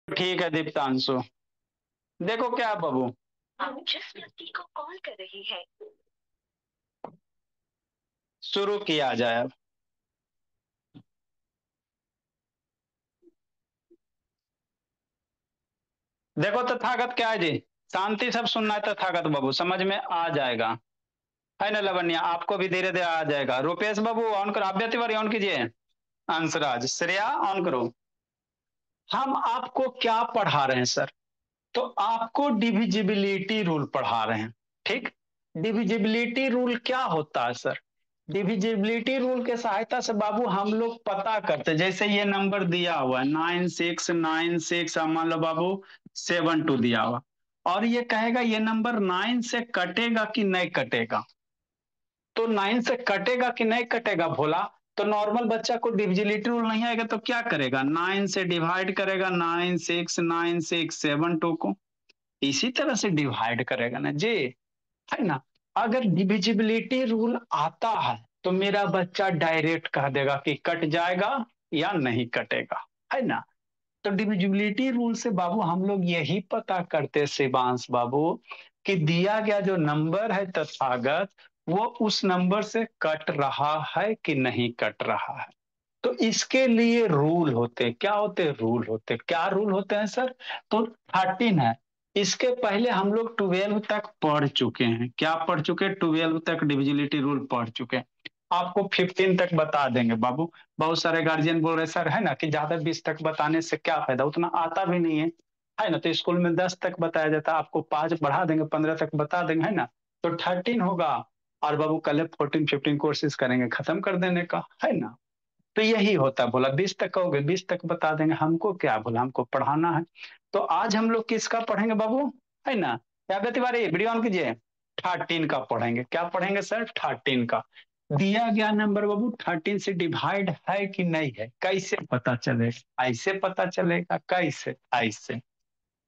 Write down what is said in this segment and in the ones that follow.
ठीक है दीप्तांशु। देखो क्या बाबू, आप जिस व्यक्ति को कॉल कर रहे हैं। शुरू किया जाए अब। देखो तथागत क्या है जी, शांति सब सुनना है तथागत बाबू, समझ में आ जाएगा। है ना लवण्या, आपको भी धीरे धीरे आ जाएगा। रुपेश बाबू ऑन करो, अभ्य तिवारी ऑन कीजिए। अंशराज, श्रेया ऑन करो। हम आपको क्या पढ़ा रहे हैं सर? तो आपको डिविजिबिलिटी रूल पढ़ा रहे हैं। ठीक। डिविजिबिलिटी रूल क्या होता है सर? डिविजिबिलिटी रूल के सहायता से बाबू हम लोग पता करते, जैसे ये नंबर दिया हुआ है 9696, मान लो बाबू 72 दिया हुआ, और ये कहेगा ये नंबर 9 से कटेगा कि नहीं कटेगा। तो 9 से कटेगा कि नहीं कटेगा भोला? तो नॉर्मल बच्चा को डिविजिबिलिटी रूल नहीं आएगा तो क्या करेगा? 9 से डिवाइड करेगा, 969672 को इसी तरह से डिवाइड करेगा ना जी। है ना? अगर डिविजिबिलिटी रूल आता है तो मेरा बच्चा डायरेक्ट कह देगा कि कट जाएगा या नहीं कटेगा। है ना? तो डिविजिबिलिटी रूल से बाबू हम लोग यही पता करते शिवांश बाबू कि दिया गया जो नंबर है तथागत, वो उस नंबर से कट रहा है कि नहीं कट रहा है। तो इसके लिए रूल होते क्या होते? रूल होते क्या? रूल होते हैं सर? तो 13 है। इसके पहले हम लोग 12 तक पढ़ चुके हैं। क्या पढ़ चुके? 12 तक डिविजिबिलिटी रूल पढ़ चुके हैं। आपको 15 तक बता देंगे बाबू। बहुत सारे गार्जियन बोल रहे सर, है ना, कि ज्यादा 20 तक बताने से क्या फायदा, उतना आता भी नहीं है। है ना? तो स्कूल में 10 तक बताया जाता है, आपको 5 बढ़ा देंगे, 15 तक बता देंगे। है ना? तो 13 होगा। और बाबू कल 14 15 कोर्सेज करेंगे खत्म कर देने का। है ना? तो यही होता है। बोला 20 तक कहोगे 20 तक बता देंगे, हमको क्या, बोला हमको पढ़ाना है। तो आज हम लोग किसका पढ़ेंगे बाबू? है ना? क्या तिवारी वीडियो ऑन कीजिए। 13 का पढ़ेंगे। क्या पढ़ेंगे सर? 13 का। दिया गया नंबर बाबू 13 से डिवाइड है कि नहीं है, कैसे पता चलेगा? ऐसे पता चलेगा। कैसे? ऐसे।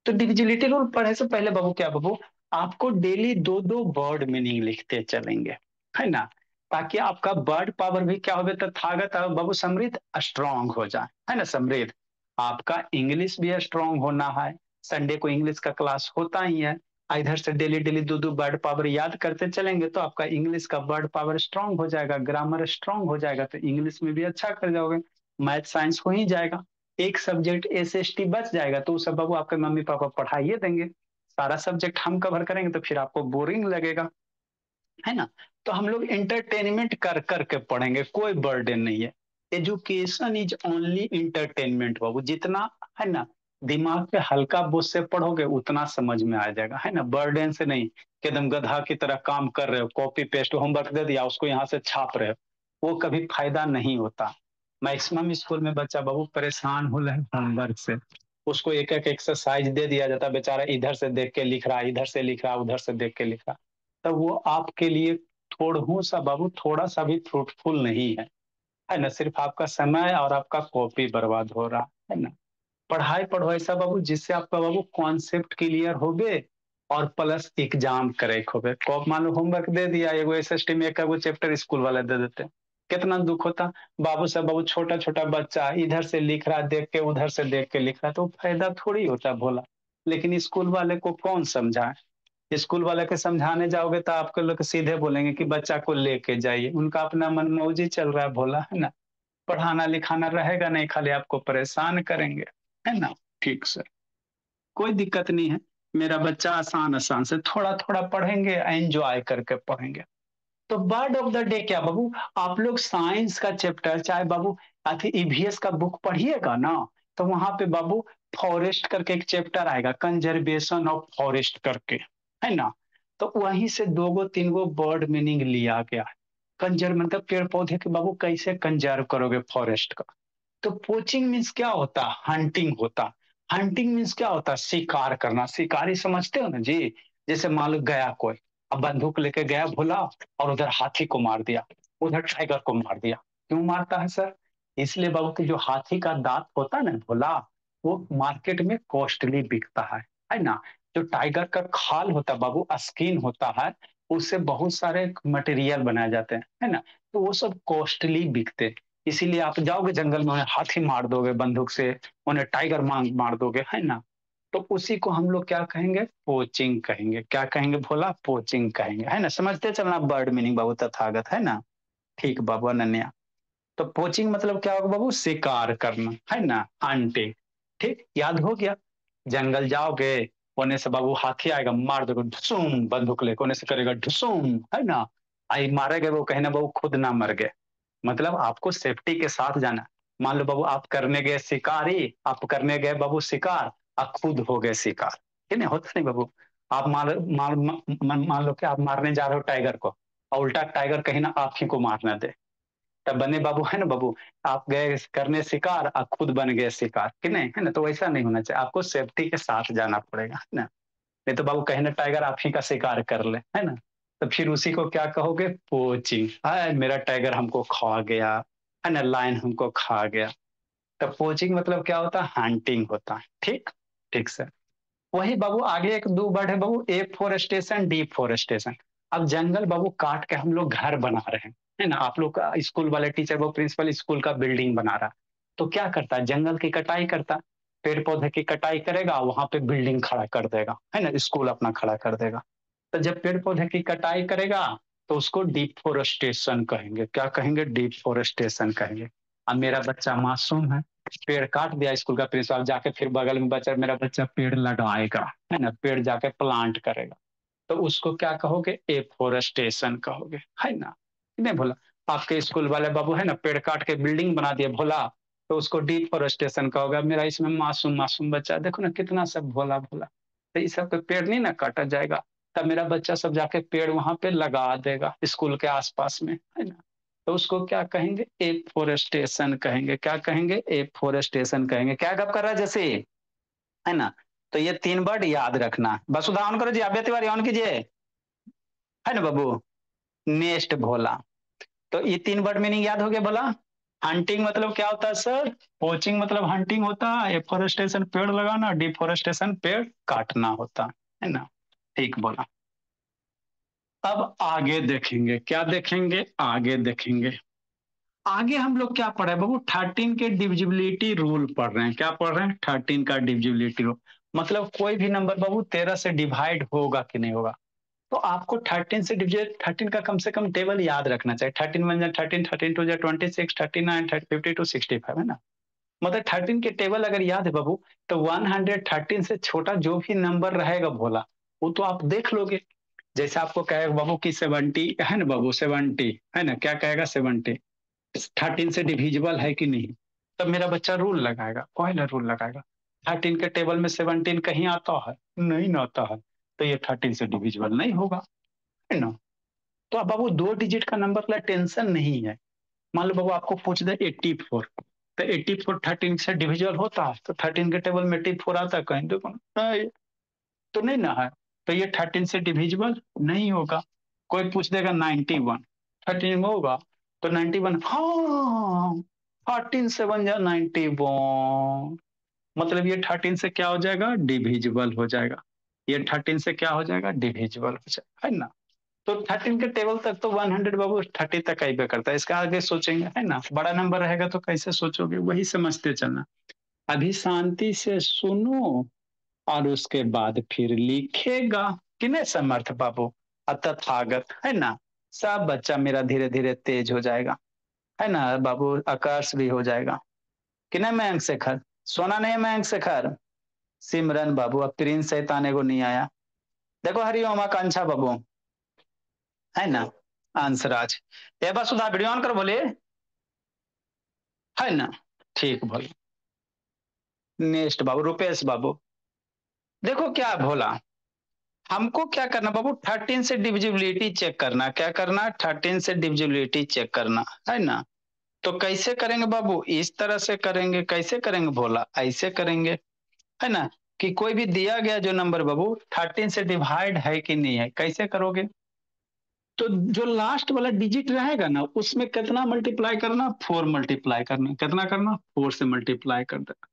तो डिविजिबिलिटी रूल पढ़े से पहले बाबू क्या बाबू, आपको डेली दो दो वर्ड मीनिंग लिखते चलेंगे। है ना? ताकि आपका वर्ड पावर भी क्या हो, तथागत बाबू समृद्ध स्ट्रांग हो जाए। है ना? समृद्ध। आपका इंग्लिश भी स्ट्रांग होना है। संडे को इंग्लिश का क्लास होता ही है। इधर से डेली डेली दो दो वर्ड पावर याद करते चलेंगे तो आपका इंग्लिश का वर्ड पावर स्ट्रांग हो जाएगा, ग्रामर स्ट्रांग हो जाएगा, तो इंग्लिश में भी अच्छा कर जाओगे। मैथ साइंस हो ही जाएगा। एक सब्जेक्ट एसएसटी बच जाएगा तो सब बाबू आपके मम्मी पापा पढ़ाइए देंगे। सारा सब्जेक्ट हम कवर करेंगे तो फिर आपको बोरिंग लगेगा। है ना? तो हम लोग इंटरटेनमेंट कर करके पढ़ेंगे, कोई बर्डन नहीं है। एजुकेशन इज ओनली इंटरटेनमेंट बाबू। जितना, है ना, दिमाग पे हल्का बोझ से पढ़ोगे उतना समझ में आ जाएगा। है ना? बर्डन से नहीं कि एकदम गधा की तरह काम कर रहे हो, कॉपी पेस्ट होमवर्क दे दिया उसको यहाँ से छाप रहे हो, वो कभी फायदा नहीं होता। मैक्सिमम स्कूल में बच्चा बाबू परेशान हो रहा है होमवर्क से। उसको एक एक एक्सरसाइज दे दिया जाता है, बेचारा इधर से देख के लिख रहा है, इधर से लिख रहा है, उधर से देख के लिख रहा है। तो वो आपके लिए थोड़ा सा बाबू, थोड़ा सा भी फ्रूटफुल नहीं है। है ना? सिर्फ आपका समय और आपका कॉपी बर्बाद हो रहा है ना? पढ़ाई पढ़ो ऐसा बाबू जिससे आपका बाबू कॉन्सेप्ट क्लियर हो गए और प्लस एग्जाम करेक्ट हो गए। को मान लो होमवर्क दे दिया एगो एसएसटी में, एक एगो चैप्टर स्कूल वाले दे देते, कितना दुख होता। बाबू साहब बाबू छोटा छोटा बच्चा इधर से लिख रहा देख के, उधर से देख के लिख रहा, तो फायदा थोड़ी होता भोला। लेकिन स्कूल वाले को कौन समझाए? स्कूल वाले के समझाने जाओगे तो आपके लोग सीधे बोलेंगे कि बच्चा को लेके जाइए, उनका अपना मनमौजी चल रहा है भोला। है ना? पढ़ाना लिखाना रहेगा नहीं, खाली आपको परेशान करेंगे। है ना? ठीक सर, कोई दिक्कत नहीं है। मेरा बच्चा आसान आसान से थोड़ा थोड़ा पढ़ेंगे, एंजॉय करके पढ़ेंगे। तो बर्ड ऑफ द डे क्या बाबू, आप लोग साइंस का चैप्टर चाहे बाबू अथी ईवीएस का बुक पढ़िएगा ना, तो वहां पे बाबू फॉरेस्ट करके एक चैप्टर आएगा, कंजर्वेशन ऑफ फॉरेस्ट करके। है ना? तो वहीं से दो गो तीन गो बर्ड मीनिंग लिया गया है। कंजर्व मतलब पेड़ पौधे के बाबू कैसे कंजर्व करोगे फॉरेस्ट का। तो पोचिंग मीन्स क्या होता? हंटिंग होता। हंटिंग मीन्स क्या होता? शिकार करना। शिकारी समझते हो ना जी? जैसे मान लो गया कोई, अब बंदूक लेके गया भोला, और उधर हाथी को मार दिया, उधर टाइगर को मार दिया। क्यों मारता है सर? इसलिए बाबू कि जो हाथी का दांत होता है ना भोला, वो मार्केट में कॉस्टली बिकता है ना? जो टाइगर का खाल होता है बाबू, स्किन होता है, उससे बहुत सारे मटेरियल बनाए जाते हैं। है ना? तो वो सब कॉस्टली बिकते हैं। इसीलिए आप जाओगे जंगल में, उन्हें हाथी मार दोगे बंदूक से, उन्हें टाइगर मार दोगे, है ना? तो उसी को हम लोग क्या कहेंगे? पोचिंग कहेंगे। क्या कहेंगे भोला? पोचिंग कहेंगे, है ना? समझते चलना बर्ड मीनिंग बाबू तथागत, है ना? ठीक बाबू अनन्या। तो पोचिंग मतलब क्या होगा बाबू? शिकार करना, है ना? हंटिंग। ठीक, याद हो गया। जंगल जाओगे, कोने से बाबू हाथी आएगा, मार दोगे ढुसुम, बंदूक लेके कोने से करेगा ढुसुम, है ना? आई मारे गए वो, कहे ना बाबू खुद ना मर गए। मतलब आपको सेफ्टी के साथ जाना। मान लो बाबू आप करने गए शिकारी, आप करने गए बाबू शिकार, आप खुद हो गए शिकार, है ना? होता नहीं बाबू? आप मान लो कि आप मारने जा रहे हो टाइगर को, और उल्टा टाइगर कहीं ना आप ही को मारना दे, तब बने बाबू, है ना बाबू? आप गए करने शिकार, आप खुद बन गए शिकार, कि नहीं? है ना? तो वैसा नहीं होना चाहिए, आपको सेफ्टी के साथ जाना पड़ेगा, है ना? नहीं तो बाबू कहीं ना टाइगर आप ही का शिकार कर ले, है ना? तो फिर उसी को क्या कहोगे? पोचिंग। हाय मेरा टाइगर हमको खा गया, है ना? लायन हमको खा गया। तो पोचिंग मतलब क्या होता है? हंटिंग होता है। ठीक, ठीक सर। वही बाबू आगे एक दो वर्ड है बाबू, एफोरेस्टेशन, डिफोरेस्टेशन। अब जंगल बाबू काट के हम लोग घर बना रहे हैं, है ना? आप लोग का स्कूल वाले टीचर वो प्रिंसिपल स्कूल का बिल्डिंग बना रहा, तो क्या करता है? जंगल की कटाई करता, पेड़ पौधे की कटाई करेगा, वहां पे बिल्डिंग खड़ा कर देगा, है ना? स्कूल अपना खड़ा कर देगा। तो जब पेड़ पौधे की कटाई करेगा तो उसको डिफोरेस्टेशन कहेंगे। क्या कहेंगे? डिफोरेस्टेशन कहेंगे। अब मेरा बच्चा मासूम है, पेड़ काट दिया, स्कूल का प्रिंसिपल जाके फिर बगल में बच्चा, मेरा बच्चा पेड़ लगाएगा, है ना? पेड़ जाके प्लांट करेगा, तो उसको क्या कहोगे? एफोरेस्टेशन कहोगे, है ना? नहीं भोला? आपके स्कूल वाले बाबू है ना, पेड़ काट के बिल्डिंग बना दिए भोला, तो उसको डिफोरेस्टेशन कहोगे। अब मेरा इसमें मासूम मासूम बच्चा है, देखो ना कितना सब भोला भोला, तो इस सब पे पेड़ नहीं ना काटा जाएगा, तब मेरा बच्चा सब जाके पेड़ वहां पे लगा देगा स्कूल के आसपास में, है ना? तो उसको क्या कहेंगे? एफोरेस्टेशन कहेंगे। क्या कहेंगे? एफोरेस्टेशन कहेंगे। क्या गप कर रहा है जैसे, है ना? तो ये तीन वर्ड याद रखना। बस उदाहरण करो जी, अभ्य तिवारी ऑन कीजिए, है ना बाबू? नेक्स्ट भोला। तो ये तीन वर्ड मीनिंग याद हो गया भोला? हंटिंग मतलब क्या होता है सर? पोचिंग मतलब हंटिंग होता है, एफोरेस्टेशन पेड़ लगाना, डिफोरेस्टेशन पेड़ काटना होता है ना? ठीक बोला। अब आगे देखेंगे, क्या देखेंगे? आगे देखेंगे। आगे हम लोग क्या पढ़े बाबू? 13 के डिविजिबिलिटी रूल पढ़ रहे हैं। क्या पढ़ रहे हैं? 13 का डिविजिबिलिटी रूल। मतलब कोई भी नंबर बाबू 13 से डिवाइड होगा कि नहीं होगा, तो आपको 13 से डिविजन, 13 का कम से कम टेबल याद रखना चाहिए। 13 वन जा 13, 13 टू जा 26, 39, 50 टू 65, है ना? मतलब 13 के टेबल अगर याद है बाबू, तो 113 से छोटा जो भी नंबर रहेगा भोला, वो तो आप देख लोगे। जैसे आपको कहेगा बाबू की 70, है ना बाबू? 70, है ना? क्या कहेगा? 70 13 से डिविजिबल है कि नहीं, तब मेरा बच्चा रूल लगाएगा, पहला रूल लगाएगा। 13 के टेबल में 17 कहीं आता है? नहीं ना आता है, तो ये 13 से डिविजिबल नहीं होगा, है ना? तो अब बाबू दो डिजिट का नंबर का टेंशन नहीं है। मान लो बाबू आपको पूछ दे 84, तो 84 13 से डिविजिबल होता है? तो 13 के टेबल में 84 आता है कहीं? देखो नहीं, तो नहीं ना है, तो ये 13 से डिविजिबल नहीं होगा। कोई पूछ देगा 91, 13 में होगा? तो 91, हाँ 13 से बन जा 91, मतलब ये 13 से क्या हो जाएगा? डिविजिबल हो जाएगा। ये 13 से क्या हो जाएगा? डिविजिबल हो जाएगा, है ना? तो 13 के टेबल तक तो 100 बाबू 30 तक आई पे करता है, इसका आगे सोचेंगे, है ना? बड़ा नंबर रहेगा तो कैसे सोचोगे, वही समझते चलना। अभी शांति से सुनो और उसके बाद फिर लिखेगा, कि नहीं समर्थ बाबू? तथागत, है ना? सब बच्चा मेरा धीरे धीरे तेज हो जाएगा, है ना बाबू? आकर्ष भी हो जाएगा, कि नहीं मयंक शेखर? सोना नहीं है मयंक शेखर? सिमरन बाबू, अब प्रिंस सैताने को नहीं आया। देखो हरिओम आकांक्षा बाबू, है ना? अंशराज, ए बस सुधा वीडियो ऑन करो बोले, है ना? ठीक बोले। नेक्स्ट बाबू रुपेश बाबू, देखो क्या भोला, हमको क्या करना बाबू? 13 से डिविजिबिलिटी चेक करना। क्या करना? 13 से डिविजिबिलिटी चेक करना, है ना? तो कैसे करेंगे बाबू? इस तरह से करेंगे। कैसे करेंगे भोला? ऐसे करेंगे, है ना? कि कोई भी दिया गया जो नंबर बाबू 13 से डिवाइड है कि नहीं है, कैसे करोगे? तो जो लास्ट वाला डिजिट रहेगा ना, उसमें कितना मल्टीप्लाई करना? 4 मल्टीप्लाई करना। कितना करना? 4 से मल्टीप्लाई कर देना।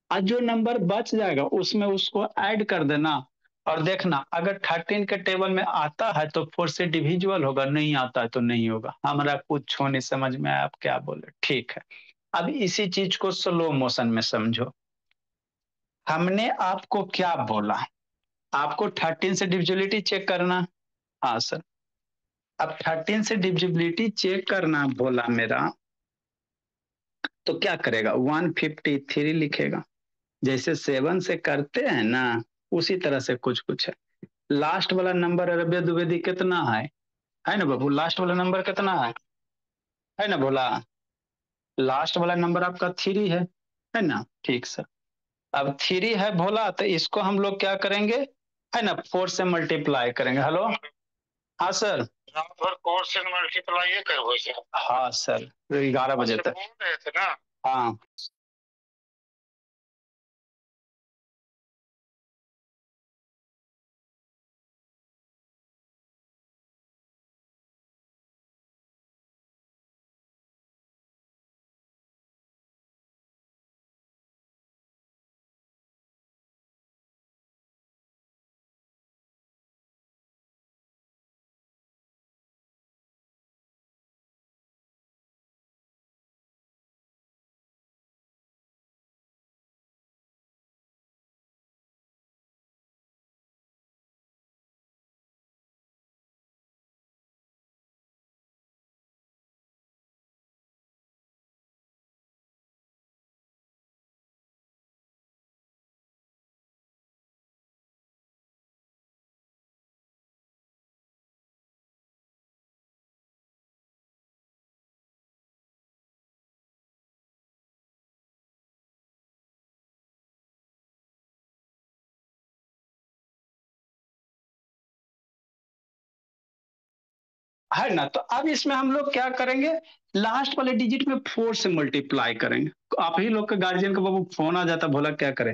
और जो नंबर बच जाएगा उसमें उसको ऐड कर देना, और देखना अगर 13 के टेबल में आता है तो 4 से डिविजिबल होगा, नहीं आता है तो नहीं होगा। हमारा कुछ नहीं समझ में आया, आप क्या बोले, ठीक है। अब इसी चीज को स्लो मोशन में समझो। हमने आपको क्या बोला, आपको 13 से डिविजिबिलिटी चेक करना। हाँ सर, अब 13 से डिविजिबिलिटी चेक करना बोला मेरा, तो क्या करेगा, 153 लिखेगा। जैसे 7 से करते हैं ना, उसी तरह से कुछ कुछ है। लास्ट वाला नंबर अरबे द्विवेदी कितना है ना बाबू, लास्ट वाला नंबर कितना है ना बोला, लास्ट वाला नंबर आपका 3 है ना, ठीक सर। अब 3 है बोला, तो इसको हम लोग क्या करेंगे, है ना, 4 से मल्टीप्लाई करेंगे। हेलो, हाँ सर। नंबर 4 से मल्टीप्लाई करोगे सर? हाँ सर, 11 बजे तक बोल रहे थे ना। हाँ है ना, तो अब इसमें हम लोग क्या करेंगे, लास्ट वाले डिजिट में 4 से मल्टीप्लाई करेंगे। आप ही लोग के गार्जियन का बाबू फोन आ जाता, बोला क्या करें,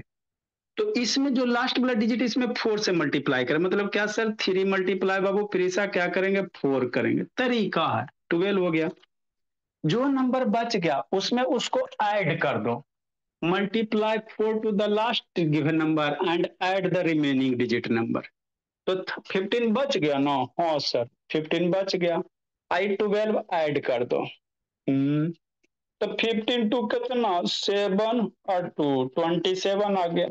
तो इसमें जो लास्ट वाला डिजिट इसमें 4 से मल्टीप्लाई करें, मतलब क्या सर, 3 मल्टीप्लाई बाबू प्रीसा क्या करेंगे, 4 करेंगे, तरीका है। 12 हो गया। जो नंबर बच गया उसमें उसको ऐड कर दो, multiply 4 to the last given number and add the remaining digit number. तो 15 बच गया ना, हाँ सर 15 बच गया। आई 12 ऐड कर दो। तो 15 टू कितना, 7 और 2 27 आ गया।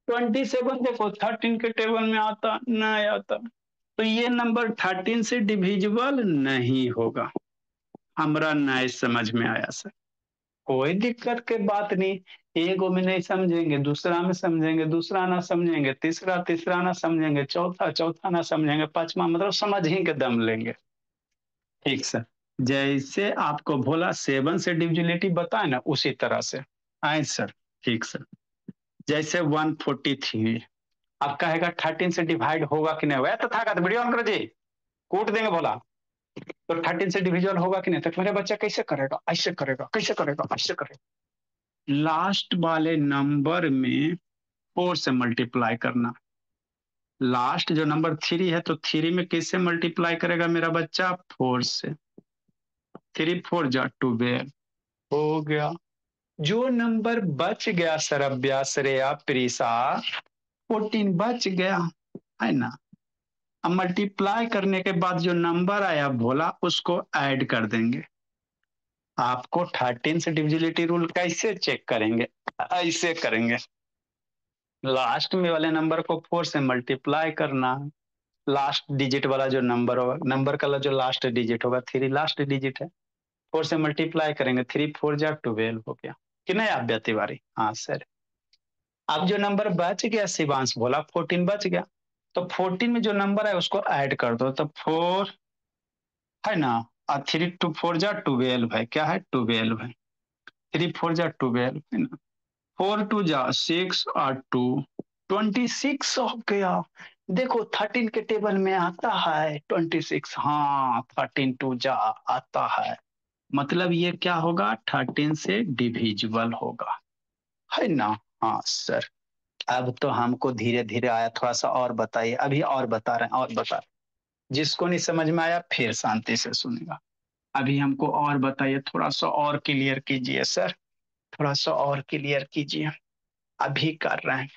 27 देखो 13 के टेबल में आता नहीं आता, तो ये नंबर 13 से डिविजिबल नहीं होगा। हमरा नहीं समझ में आया सर, कोई दिक्कत के बात नहीं। एगो में नहीं समझेंगे, दूसरा में समझेंगे, दूसरा ना समझेंगे, तीसरा तीसरा ना समझेंगे, चौथा चौथा ना समझेंगे, पांचवा मतलब समझ ही के दम लेंगे। ठीक सर, जैसे आपको बोला 7 से डिविजिबिलिटी बताए ना, उसी तरह से आए सर। ठीक सर, जैसे 143, अब कहेगा 13 से डिवाइड होगा कि नहीं, वह तो था वीडियो ऑन करो जी, कूट देंगे बोला। तो 13 से डिविजन होगा कि नहीं, तो मेरा बच्चा कैसे करेगा, ऐसे करेगा, कैसे करेगा, ऐसे करेगा, लास्ट वाले नंबर में 4 से मल्टीप्लाई करना। लास्ट जो नंबर 3 है, तो 3 में किससे मल्टीप्लाई करेगा मेरा बच्चा, 4 से। 3 4 जा 12 हो गया। जो नंबर बच गया सरब्या श्रेया प्रीसा, 14 बच गया, है ना। अब मल्टीप्लाई करने के बाद जो नंबर आया भोला, उसको ऐड कर देंगे। आपको 13 से डिविजिबिलिटी रूल कैसे चेक करेंगे, ऐसे करेंगे, लास्ट में वाले नंबर को 4 से मल्टीप्लाई करना, लास्ट डिजिट वाला जो नंबर होगा, नंबर का जो लास्ट डिजिट होगा, 3 लास्ट डिजिट है, 4 से मल्टीप्लाई करेंगे, 3 4 जा 12 हो गया कि नहीं आप तिवारी, हाँ सर। अब जो नंबर बच गया शिवांश बोला 14 बच गया, तो 14 में जो नंबर है उसको ऐड कर दो, तो 4 है ना, और 3 2 4 जा 12 है, क्या है 12 है, 3 4 जा 12 है ना, 4 2 जा 6 और 2 26 हो गया। देखो 13 के टेबल में आता है 26, हाँ 13 2 जा आता है, मतलब ये क्या होगा, 13 से डिविजिबल होगा, है ना। हाँ सर, अब तो हमको धीरे धीरे आया, थोड़ा सा और बताइए, अभी और बता रहे हैं, और बता रहे हैं। जिसको नहीं समझ में आया फिर शांति से सुनेगा। अभी हमको और बताइए, थोड़ा सा और क्लियर कीजिए सर, थोड़ा सा और क्लियर कीजिए, अभी कर रहे हैं।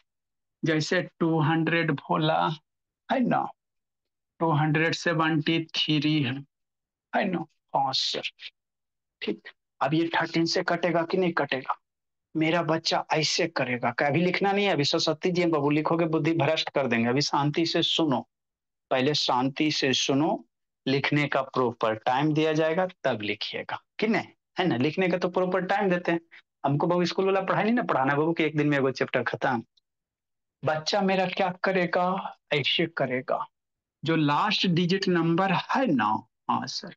जैसे 200 भोला है ना, 273 है ना। हाँ सर। ठीक। अब ये 13 से कटेगा कि नहीं कटेगा? मेरा बच्चा ऐसे करेगा, कभी लिखना नहीं है अभी, सरस्वती जी बाबू लिखोगे बुद्धि भ्रष्ट कर देंगे, अभी शांति से सुनो। पहले शांति से सुनो। लिखने का प्रॉपर टाइम दिया जाएगा तब लिखिएगा कि नहीं। है ना, लिखने का तो प्रॉपर टाइम देते हैं। हमको बाबू स्कूल वाला पढ़ाई नहीं ना, पढ़ाना बाबू कि एक दिन में एगो चैप्टर खत्म। बच्चा मेरा क्या करेगा, ऐसे करेगा। जो लास्ट डिजिट नंबर है ना, हाँ सर,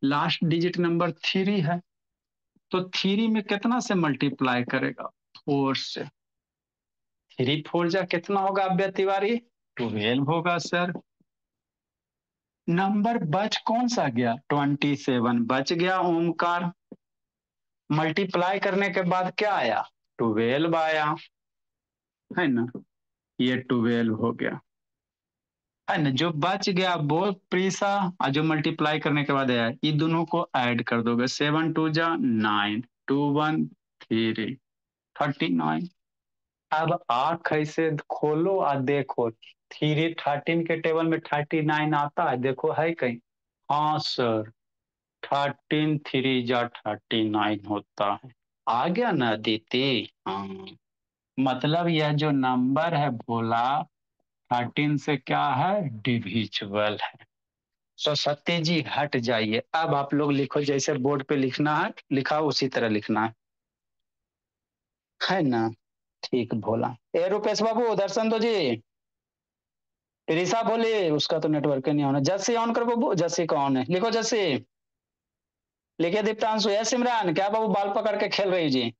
लास्ट डिजिट नंबर 3 है, तो 3 में कितना से मल्टीप्लाई करेगा? 4 से। 3 4 जा कितना होगा अव्य तिवारी? 12 होगा सर। नंबर बच कौन सा गया? 27 बच गया ओमकार। मल्टीप्लाई करने के बाद क्या आया? 12 आया। है ना, ये 12 हो गया। है ना, जो बच गया वो प्रीसा, और जो मल्टीप्लाई करने के बाद आया, ये दोनों को ऐड कर दोगे। 7 2 जा 9, 2 1 3, 39। अब आंख ऐसे खोलो और देखो, 13 के टेबल में 39 आता है, देखो है कहीं? हाँ सर, 13 3 जा 39 होता है। आ गया ना अदिति? हाँ। मतलब यह जो नंबर है भोला, 13 से क्या है, डिविजिबल है। तो सत्य जी हट जाइए, अब आप लोग लिखो जैसे बोर्ड पे लिखना है, लिखा उसी तरह लिखना है ना। ठीक भोला। ए रुपेश बाबू दर्शन दो जी। ऋषा बोले उसका तो नेटवर्क नहीं होना। जस्सी ऑन करो बाबू, जस्सी का ऑन है, लिखो जस्सी। लिखिए दीप्तांशु। है सिमरान क्या बाबू बाल पकड़ के खेल रही जी?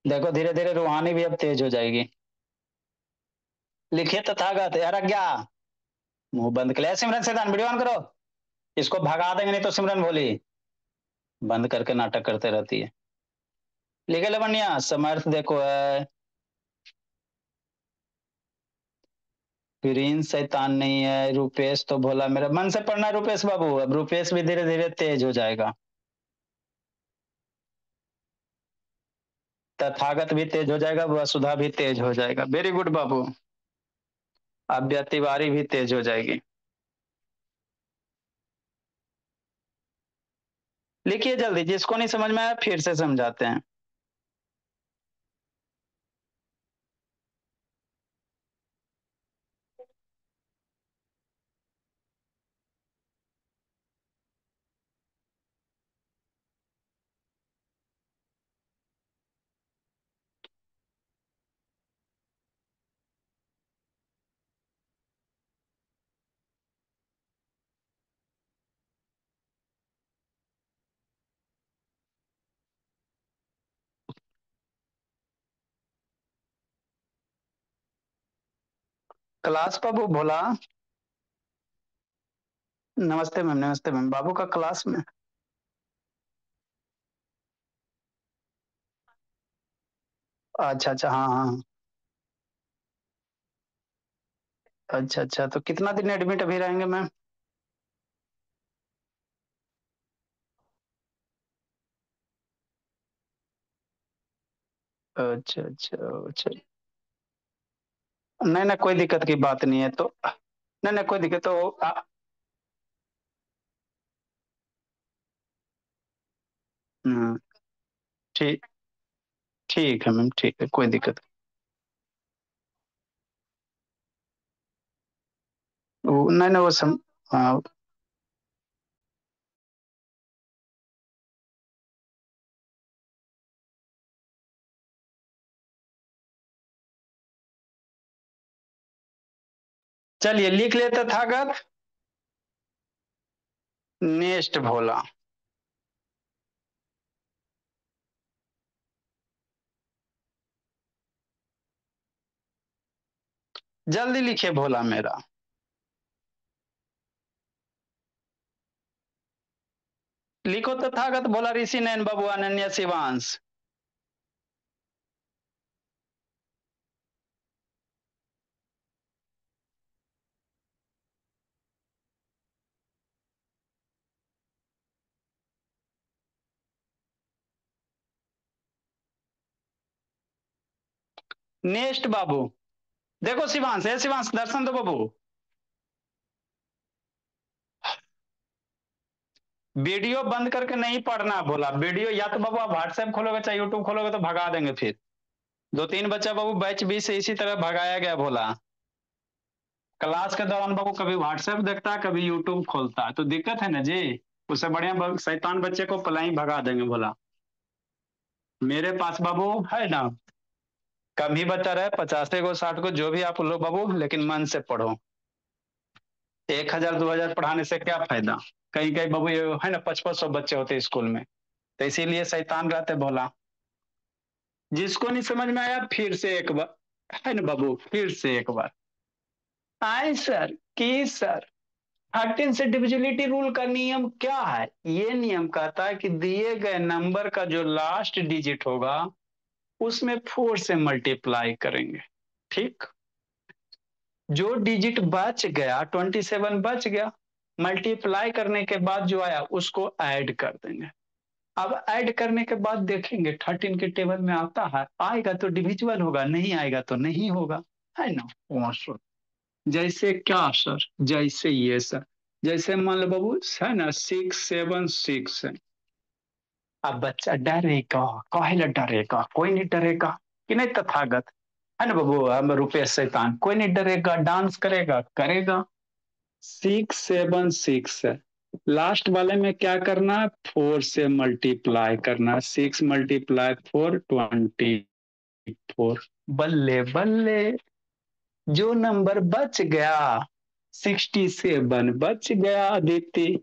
देखो धीरे धीरे रूहानी भी अब तेज हो जाएगी। लिखिए तथागत। अरज्ञा मुंह बंद कर ले। सिमरन सैतान वीडियो ऑन करो। इसको भगा देंगे नहीं तो सिमरन बोली बंद करके नाटक करते रहती है। लिखे लवण्या समर्थ देखो है। प्रिंस शैतान नहीं है। रुपेश तो भोला मेरा मन से पढ़ना है रुपेश बाबू, अब रुपेश भी धीरे धीरे तेज हो जाएगा। तथागत भी तेज हो जाएगा, वसुधा भी तेज हो जाएगा। वेरी गुड बाबू। अव्य तिवारी भी तेज हो जाएगी। लिखिए जल्दी, जिसको नहीं समझ में आया फिर से समझाते हैं। क्लास बाबू भोला। नमस्ते मैम, नमस्ते मैम, बाबू का क्लास में। अच्छा अच्छा, हाँ हाँ। अच्छा अच्छा, तो कितना दिन एडमिट अभी रहेंगे मैम? अच्छा अच्छा अच्छा। नहीं नहीं, कोई दिक्कत की बात नहीं है तो। नहीं नहीं, कोई दिक्कत तो हम्म, ठीक। ठीक है मैम, ठीक है, कोई दिक्कत नहीं नहीं, वो सम हाँ। चलिए लिख लेते थागत। नेक्स्ट भोला। जल्दी लिखिए भोला मेरा। लिखो तथागत भोला ऋषि नयन बाबू अनन्या शिवांश। नेक्स्ट बाबू, देखो शिवांश है, शिवांश दर्शन दो बाबू। वीडियो बंद करके नहीं पढ़ना बोला, वीडियो या तो बाबू आप व्हाट्सएप खोलोगे चाहे यूट्यूब खोलोगे तो भगा देंगे फिर। दो तीन बच्चा बाबू बैच बी से इसी तरह भगाया गया बोला। क्लास के दौरान बाबू कभी व्हाट्सएप देखता है कभी यूट्यूब खोलता है, तो दिक्कत है ना जी। उससे बढ़िया शैतान बच्चे को पलाई भगा देंगे बोला। मेरे पास बाबू है ना, कम ही बच्चा रहे, 50 को 60 को जो भी आप लो बाबू, लेकिन मन से पढ़ो। 1000 2000 पढ़ाने से क्या फायदा। कहीं कहीं बाबू ये है ना 5500 बच्चे होते स्कूल में, तो इसीलिए शैतान रहते बोला। जिसको नहीं समझ में आया फिर से एक बार, है ना बाबू, फिर से एक बार आए सर की सर। 13 से डिविजिबिलिटी रूल का नियम क्या है? ये नियम कहता है कि दिए गए नंबर का जो लास्ट डिजिट होगा उसमें 4 से मल्टीप्लाई करेंगे। ठीक, जो डिजिट बच गया 27 बच गया, मल्टीप्लाई करने के बाद जो आया उसको ऐड कर देंगे। अब ऐड करने के बाद देखेंगे 13 के टेबल में आता है, आएगा तो डिविजिबल होगा, नहीं आएगा तो नहीं होगा, है ना। सर जैसे क्या सर? जैसे ये सर, जैसे मान लो बाबू है ना 676 है। अब बच्चा डरेगा, काहे डरेगा? कोई नहीं डरेगा कि नहीं तथागत, है ना बाबू। हम रुपेश शैतान, कोई नहीं डरेगा, डांस करेगा करेगा। 676 है, लास्ट वाले में क्या करना है? 4 से मल्टीप्लाई करना है। 6 × 4 = 24। बल्ले बल्ले, जो नंबर बच गया 67 बच गया आदित्य।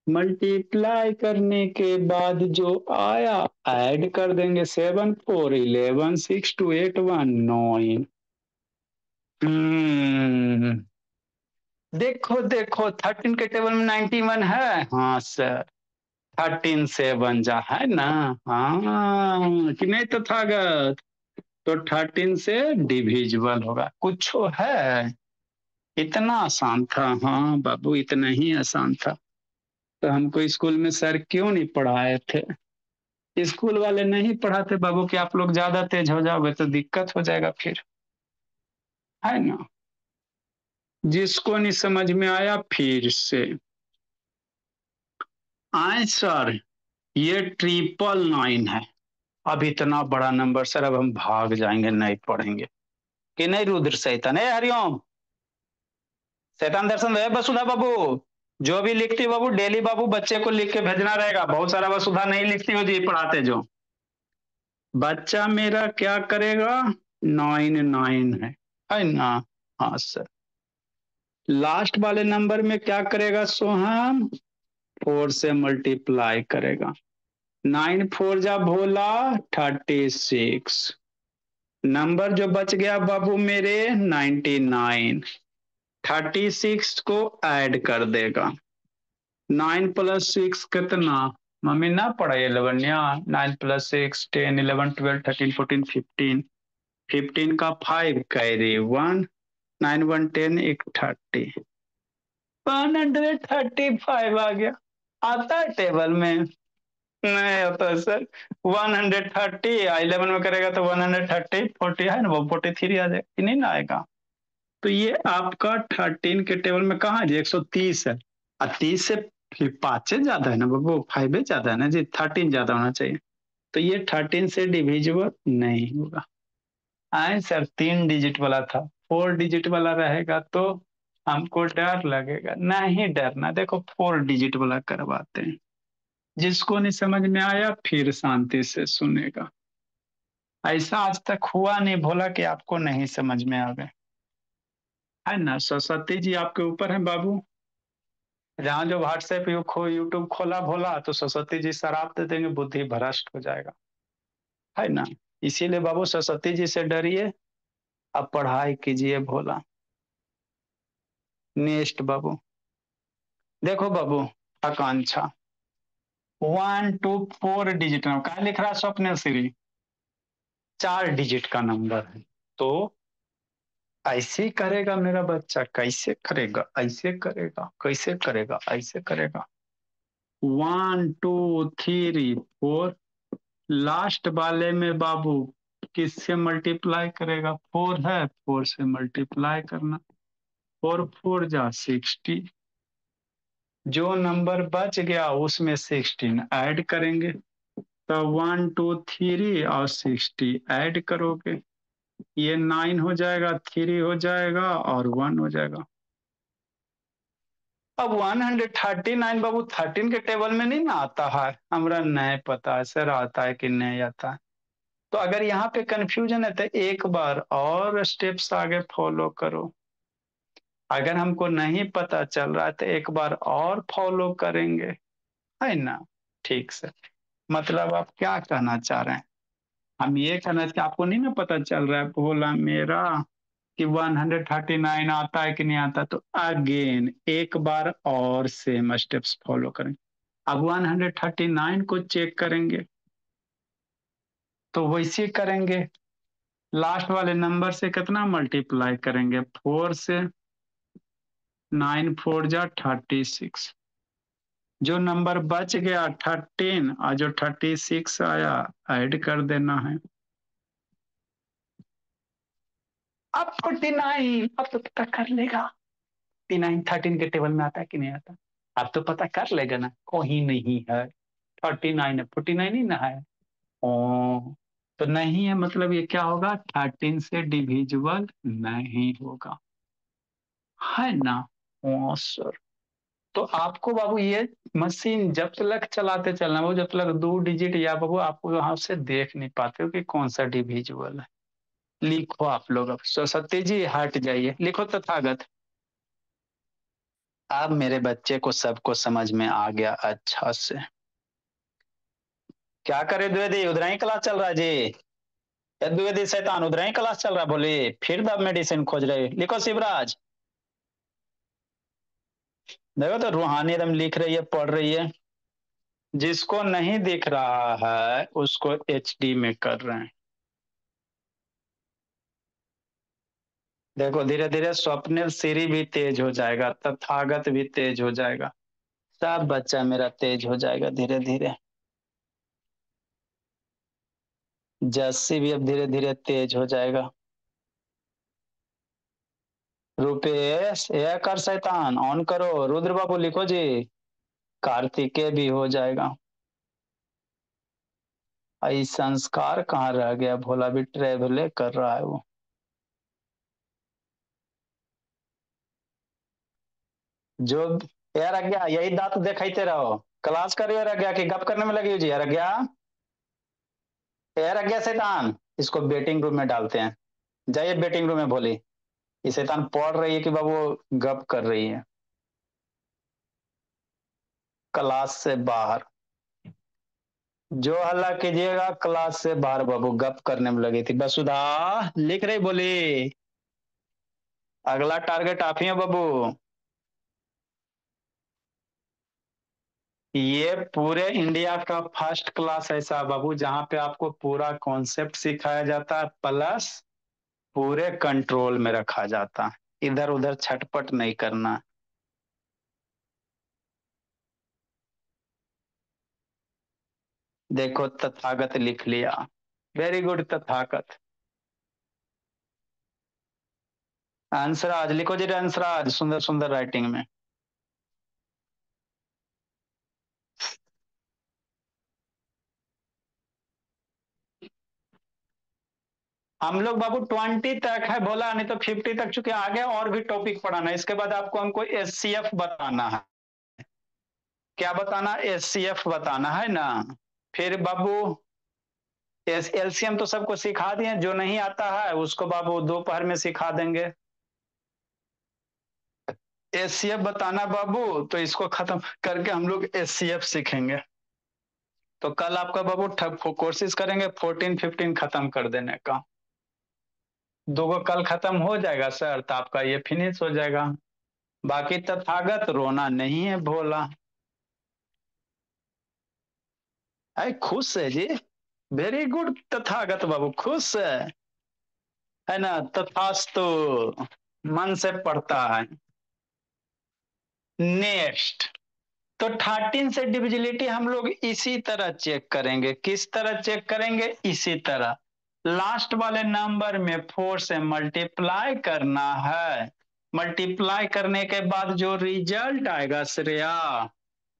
मल्टीप्लाई करने के बाद जो आया ऐड कर देंगे। 7 4 11 6 2 8 1 9। देखो देखो 13 के टेबल में 91 है, हाँ सर। 13 से बन जा, है ना। हाँ कि नहीं तथागत? तो 13 से डिविजिबल होगा, कुछ है। इतना आसान था, हाँ बाबू इतना ही आसान था। तो हमको स्कूल में सर क्यों नहीं पढ़ाए थे? स्कूल वाले नहीं पढ़ाते बाबू कि आप लोग ज्यादा तेज हो जाओगे तो दिक्कत हो जाएगा फिर, है ना। जिसको नहीं समझ में आया फिर से आए सर। ये 999 है। अब इतना बड़ा नंबर सर, अब हम भाग जाएंगे, नहीं पढ़ेंगे कि नहीं। रुद्र शैतान है, हरिओम शैतान दर्शन है वसुधा बाबू। जो भी लिखती हो बाबू डेली बाबू बच्चे को लिख के भेजना रहेगा। बहुत सारा वसुधा नहीं लिखती हो जी पढ़ाते जो। बच्चा मेरा क्या करेगा? 99 है ना। हाँ सर। लास्ट वाले नंबर में क्या करेगा सोहम? 4 से मल्टीप्लाई करेगा। 9 4 जा भोला 36। नंबर जो बच गया बाबू मेरे 99। 36 को ऐड कर देगा। 9 + 6 कितना? मम्मी ना पढ़े 11 9 + 6 10 11 12 13 14 15। 15 का 5 कैरी 1। 9 1 10 एक 30। 135 आ गया। आता है टेबल में? नहीं होता सर। 130 11 में करेगा तो 130 40 है ना वो 43 आ जाएगा कि नहीं ना आएगा। तो ये आपका 13 के टेबल में कहाँ है? 130 है। और 30 से फिर 5 ज्यादा है ना बाबू, 5 ज्यादा है ना जी, 13 ज्यादा होना चाहिए। तो ये 13 से डिविजिबल नहीं होगा। आए सर 3 डिजिट वाला था, 4 डिजिट वाला रहेगा तो हमको डर लगेगा। नहीं डरना, देखो 4 डिजिट वाला करवाते हैं। जिसको नहीं समझ में आया फिर शांति से सुनेगा। ऐसा आज तक हुआ नहीं भोला कि आपको नहीं समझ में आ गए, है ना। सरस्वती जी आपके ऊपर है बाबू। जहाँ जो व्हाट्सएप यूट्यूब खोला भोला तो सरस्वती जी शराब दे देंगे, बुद्धि भ्रष्ट हो जाएगा, है ना। इसीलिए बाबू सरस्वती जी से डरिए, अब पढ़ाई कीजिए भोला। नेक्स्ट बाबू, देखो बाबू आकांक्षा 1 2 4 डिजिट में क्या लिख रहा है स्वप्न श्री? 4 डिजिट का नंबर है। तो ऐसे करेगा मेरा बच्चा, कैसे करेगा? ऐसे करेगा, कैसे करेगा? ऐसे करेगा। 1 2 3 4, लास्ट वाले में बाबू किससे मल्टीप्लाई करेगा? 4 है, 4 से मल्टीप्लाई करना। 4 4 जा 60। जो नंबर बच गया उसमें 16 ऐड करेंगे। तो 1 2 3 और 60 ऐड करोगे, ये 9 हो जाएगा, 3 हो जाएगा और 1 हो जाएगा। अब 139 बाबू 13 के टेबल में नहीं ना आता है, हमरा नहीं पता है सर आता है कि नहीं आता है। तो अगर यहाँ पे कंफ्यूजन है तो एक बार और स्टेप्स आगे फॉलो करो। अगर हमको नहीं पता चल रहा है तो एक बार और फॉलो करेंगे, है ना? ठीक से मतलब आप क्या कहना चाह रहे हैं? हम ये कहना चाहिए आपको नहीं ना पता चल रहा है भोला मेरा कि 139 आता है कि नहीं आता, तो अगेन एक बार और सेम स्टेप्स फॉलो करें। अब 139 को चेक करेंगे तो वैसे करेंगे, लास्ट वाले नंबर से कितना मल्टीप्लाई करेंगे? 4 से। 9 4 जा 36। जो नंबर बच गया 13 और जो 36 आया ऐड कर देना है। अब 49 अब तो पता कर लेगा 49 13 के टेबल में आता है कि नहीं आता। अब तो पता कर लेगा ना, कोई नहीं है 39 है, 49 ही ना है। ओ, तो नहीं है मतलब ये क्या होगा? 13 से डिविजिबल नहीं होगा, है ना? ओ सर, तो आपको बाबू ये मशीन जब तक चलाते चलना वो, जब तक 2 डिजिट या बाबू आपको वहां से देख नहीं पाते हो कि कौन सा डिविजिबल है। लिखो आप लोग, अब सरस्वती जी हट जाइए, लिखो तथागत। अब मेरे बच्चे को सबको समझ में आ गया अच्छा से। क्या करे द्विवेदी, उधर ही क्लास चल रहा है जी? ये द्विवेदी शैतान उधर ही क्लास चल रहा है, बोली फिर दब मेडिसिन खोज रहे, लिखो शिवराज। देखो तो रूहानी एकदम लिख रही है, पढ़ रही है। जिसको नहीं दिख रहा है उसको एचडी में कर रहे हैं। देखो धीरे धीरे स्वप्निल सीरी भी तेज हो जाएगा, तथागत भी तेज हो जाएगा, सब बच्चा मेरा तेज हो जाएगा धीरे धीरे। जस्सी भी अब धीरे धीरे तेज हो जाएगा। रुपेश ये कर शैतान ऑन करो, रुद्र बाबू लिखो जी। कार्तिकेय भी हो जाएगा। आई संस्कार कहाँ रह गया? भोला भी ट्रेवले कर रहा है वो। जो यार अज्ञा यही दांत दिखाते रहो, क्लास कर रही हो अज्ञा की गप करने में लगी हो जी यार अज्ञा। यार अज्ञा शैतान, इसको बेटिंग रूम में डालते हैं, जाइए बेटिंग रूम में। भोली ये शैतान पढ़ रही है कि बाबू गप कर रही है क्लास से बाहर। जो हल्ला कीजिएगा क्लास से बाहर, बाबू गप करने में लगी थी। वसुधा लिख रही, बोली अगला टारगेट आप ही है बाबू। ये पूरे इंडिया का फर्स्ट क्लास ऐसा बाबू जहां पे आपको पूरा कॉन्सेप्ट सिखाया जाता है प्लस पूरे कंट्रोल में रखा जाता है, इधर उधर छटपट नहीं करना। देखो तथागत लिख लिया, वेरी गुड तथागत। हंसराज लिखो जी, हंसराज सुंदर सुंदर राइटिंग में। हम लोग बाबू 20 तक है बोला, नहीं तो 50 तक चुके आगे और भी टॉपिक पढ़ाना है। इसके बाद आपको हमको एचसीएफ बताना है। क्या बताना? एचसीएफ बताना है ना। फिर बाबू एलसीएम तो सबको सिखा दिए, जो नहीं आता है उसको बाबू दोपहर में सिखा देंगे। एचसीएफ बताना बाबू, तो इसको खत्म करके हम लोग एचसीएफ सीखेंगे। तो कल आपका बाबू कोशिश करेंगे 14 15 खत्म कर देने का। दो गो कल खत्म हो जाएगा सर तो आपका ये फिनिश हो जाएगा। बाकी तथागत रोना नहीं है भोला। अरे खुश है जी, वेरी गुड तथागत बाबू, खुश है ना? तथास्तु, मन से पढ़ता है। नेक्स्ट, तो 13 से डिविजिबिलिटी हम लोग इसी तरह चेक करेंगे। किस तरह चेक करेंगे? इसी तरह। लास्ट वाले नंबर में 4 से मल्टीप्लाई करना है। मल्टीप्लाई करने के बाद जो रिजल्ट आएगा श्रेया,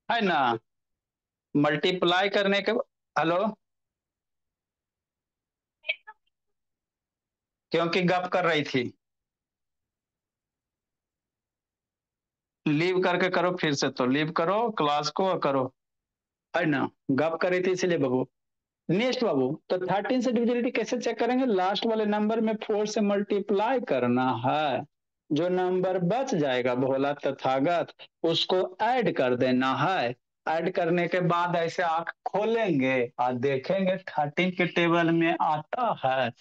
है ना, मल्टीप्लाई करने के, हेलो, क्योंकि गप कर रही थी, लीव करके करो, फिर से तो लीव करो क्लास को करो, है ना, गप कर रही थी इसलिए बाबू। नेक्स्ट बाबू, तो 13 से डिविजिबिलिटी कैसे चेक करेंगे? लास्ट वाले नंबर में 4 से मल्टीप्लाई करना है, जो नंबर बच जाएगा भोला तथागत उसको ऐड कर देना है। ऐड करने के बाद ऐसे आंख खोलेंगे और देखेंगे 13 के टेबल में आता है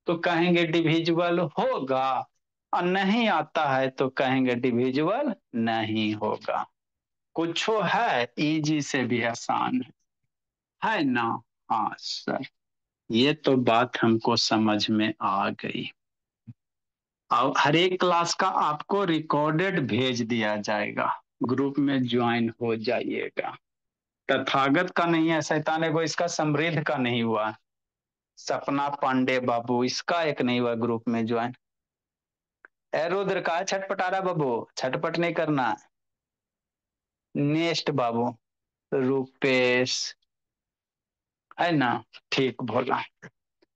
तो कहेंगे डिविजिबल होगा, और नहीं आता है तो कहेंगे डिविजिबल नहीं होगा। कुछ है इजी से भी आसान है ना? हाँ सर, ये तो बात हमको समझ में आ गई। और हर एक क्लास का आपको रिकॉर्डेड भेज दिया जाएगा, ग्रुप में ज्वाइन हो जाइएगा। तथागत का नहीं है, शैतान एगो इसका समृद्ध का नहीं हुआ, सपना पांडे बाबू इसका एक नहीं हुआ ग्रुप में ज्वाइन। ए रुद्र का है छटपटारा बाबू, छटपट नहीं करना। नेक्स्ट बाबू, रुपेश, है ना, ठीक भोला।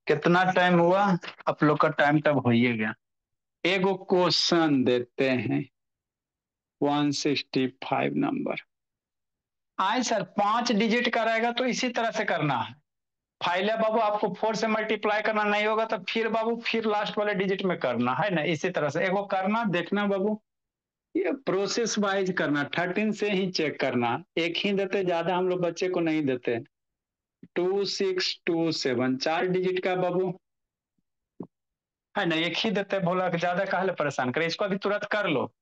कितना टाइम हुआ? आप लोग का टाइम तब हो ही गया। एगो क्वेश्चन देते हैं, 165 नंबर आए सर, 5 डिजिट का रहेगा तो इसी तरह से करना है। फाइल है बाबू, आपको 4 से मल्टीप्लाई करना नहीं होगा तो फिर बाबू फिर लास्ट वाले डिजिट में करना है ना, इसी तरह से एगो करना, देखना बाबू, ये प्रोसेस वाइज करना, 13 से ही चेक करना, एक ही देते, ज्यादा हम लोग बच्चे को नहीं देते। 2627 4 डिजिट का बाबू, है ना, एक ही देते, भोला के ज्यादा काहे परेशान करे, इसको अभी तुरंत कर लो।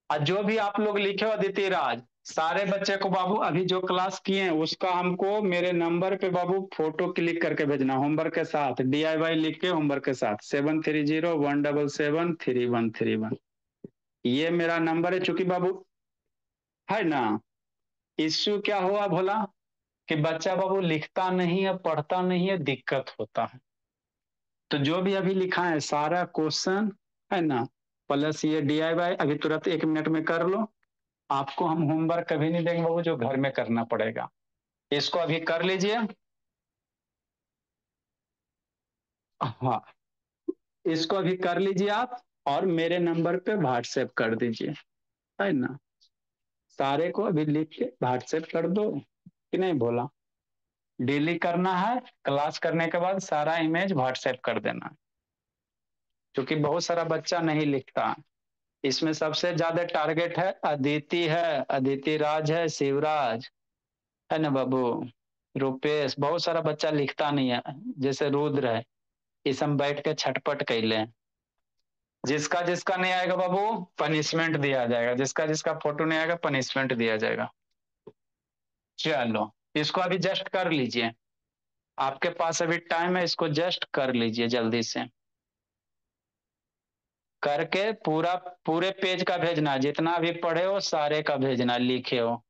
और जो भी आप लोग लिखे हो अदिति राज, सारे बच्चे को बाबू अभी जो क्लास किए हैं उसका हमको मेरे नंबर पे बाबू फोटो क्लिक करके भेजना, होमवर्क के साथ, DIY लिख के होमवर्क के साथ, 7301773131। ये मेरा नंबर है, चूंकि बाबू, है ना, इश्यू क्या हुआ भोला कि बच्चा बाबू लिखता नहीं है, पढ़ता नहीं है, दिक्कत होता है। तो जो भी अभी लिखा है सारा क्वेश्चन, है ना, प्लस ये DIY अभी तुरंत 1 मिनट में कर लो। आपको हम होमवर्क कभी नहीं देंगे बाबू, जो घर में करना पड़ेगा, इसको अभी कर लीजिए। हाँ, इसको अभी कर लीजिए आप, और मेरे नंबर पे व्हाट्सएप कर दीजिए, है ना, सारे को अभी लिख के व्हाट्सएप कर दो, कि नहीं बोला? डेली करना है, क्लास करने के बाद सारा इमेज व्हाट्सएप कर देना, क्योंकि बहुत सारा बच्चा नहीं लिखता। इसमें सबसे ज्यादा टारगेट है अदिति, है अदिति राज, है शिवराज, है ना बाबू, रुपेश, बहुत सारा बच्चा लिखता नहीं है, जैसे रुद्र है, इस हम बैठ के छटपट कैले। जिसका जिसका नहीं आएगा बाबू पनिशमेंट दिया जाएगा, जिसका जिसका फोटो नहीं आएगा पनिशमेंट दिया जाएगा। चलो, इसको अभी जस्ट कर लीजिए, आपके पास अभी टाइम है, इसको जस्ट कर लीजिए जल्दी से, करके पूरा, पूरे पेज का भेजना, जितना भी पढ़े हो सारे का भेजना, लिखे हो।